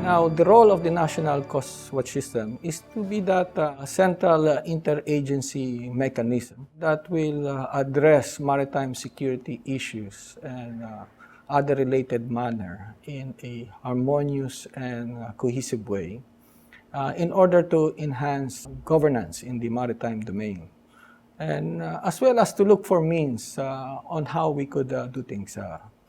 Now, the role of the National Coast Watch System is to be that central interagency mechanism that will address maritime security issues and other related manner in a harmonious and cohesive way in order to enhance governance in the maritime domain, and as well as to look for means on how we could do things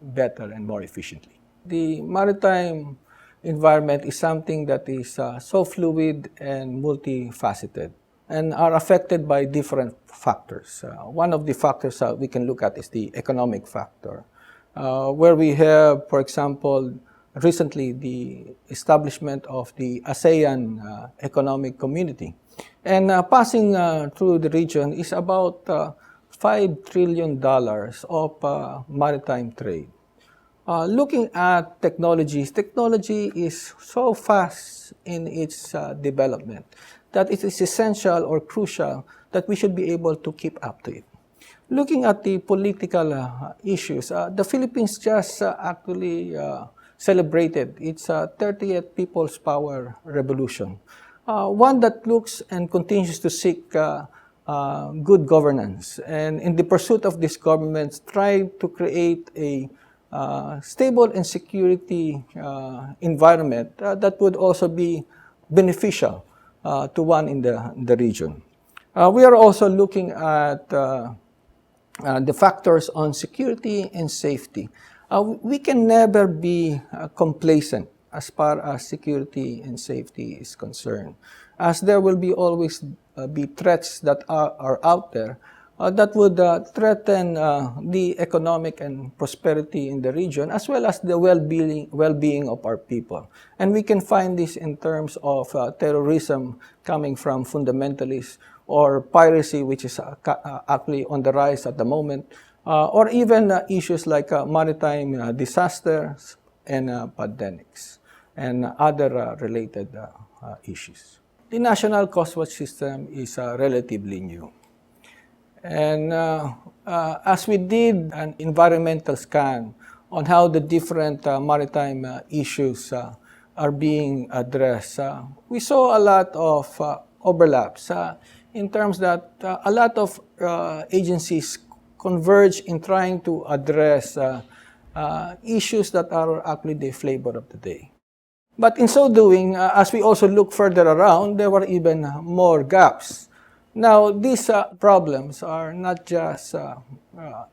better and more efficiently. The maritime environment is something that is so fluid and multifaceted and are affected by different factors. One of the factors we can look at is the economic factor, where we have, for example, recently the establishment of the ASEAN Economic Community. And passing through the region is about $5 trillion of maritime trade. Looking at technology is so fast in its development that it is essential or crucial that we should be able to keep up to it. Looking at the political issues, the Philippines just actually celebrated its 30th People's Power Revolution, one that looks and continues to seek good governance, and in the pursuit of this government, try to create a stable and security environment that would also be beneficial to one in the region. We are also looking at the factors on security and safety. We can never be complacent as far as security and safety is concerned, as there will be always be threats that are out there that would threaten the economic and prosperity in the region, as well as the well-being of our people. And we can find this in terms of terrorism coming from fundamentalists, or piracy, which is actually on the rise at the moment, or even issues like maritime disasters and pandemics and other related issues. The National Coast Watch System is relatively new. And as we did an environmental scan on how the different maritime issues are being addressed, we saw a lot of overlaps in terms that a lot of agencies converge in trying to address issues that are actually the flavor of the day. But in so doing, as we also look further around, there were even more gaps. Now, these problems are not just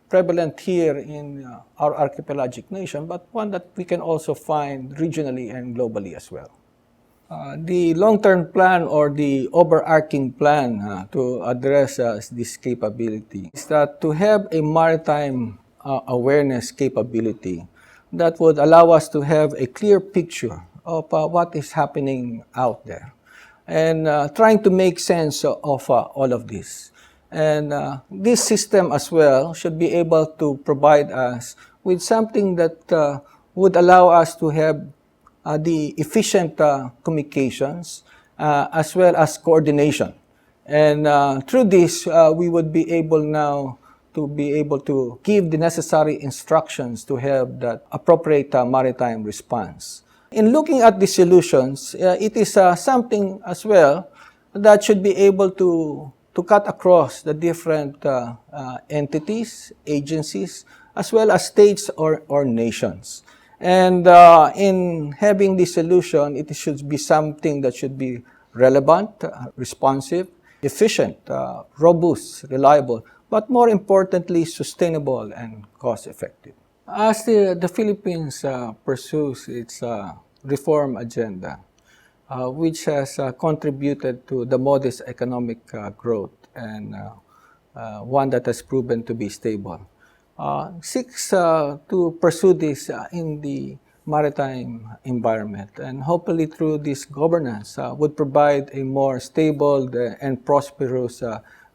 prevalent here in our archipelagic nation, but one that we can also find regionally and globally as well. The long-term plan, or the overarching plan to address this capability, is that to have a maritime awareness capability that would allow us to have a clear picture of what is happening out there, and trying to make sense of all of this. And this system as well should be able to provide us with something that would allow us to have the efficient communications as well as coordination. And through this, we would be able now to give the necessary instructions to have that appropriate maritime response. In looking at the solutions, it is something as well that should be able to cut across the different entities, agencies, as well as states or nations. And in having this solution, it should be something that should be relevant, responsive, efficient, robust, reliable, but more importantly, sustainable and cost-effective. As the Philippines pursues its reform agenda, which has contributed to the modest economic growth and one that has proven to be stable, seeks to pursue this in the maritime environment, and hopefully through this governance would provide a more stable and prosperous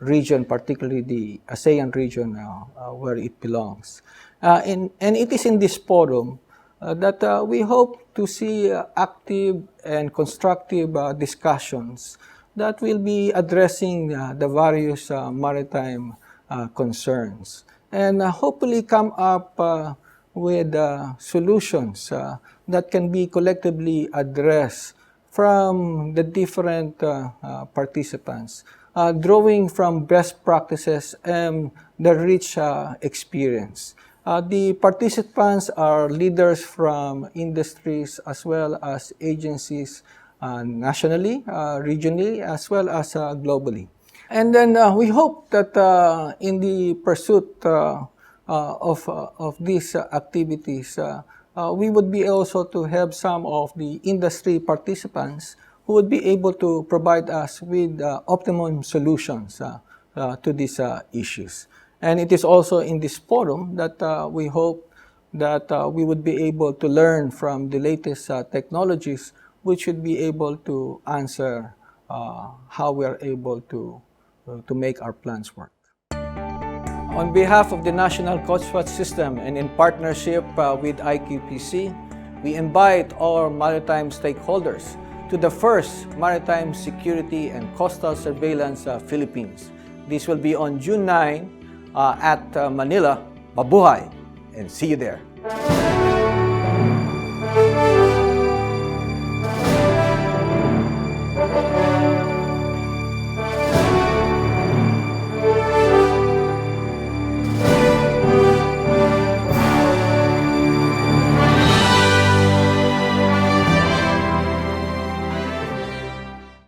region, particularly the ASEAN region where it belongs. And it is in this forum that we hope to see active and constructive discussions that will be addressing the various maritime concerns, and hopefully come up with solutions that can be collectively addressed from the different participants, drawing from best practices and the rich experience. The participants are leaders from industries as well as agencies nationally, regionally, as well as globally. And then we hope that in the pursuit of these activities, we would be also to have some of the industry participants who would be able to provide us with optimum solutions to these issues. And it is also in this forum that we hope that we would be able to learn from the latest technologies, which should be able to answer how we are able to make our plans work. On behalf of the National Coast Watch System and in partnership with IQPC, we invite all maritime stakeholders to the first Maritime Security and Coastal Surveillance Philippines. This will be on June 9 at Manila. Mabuhay, and see you there.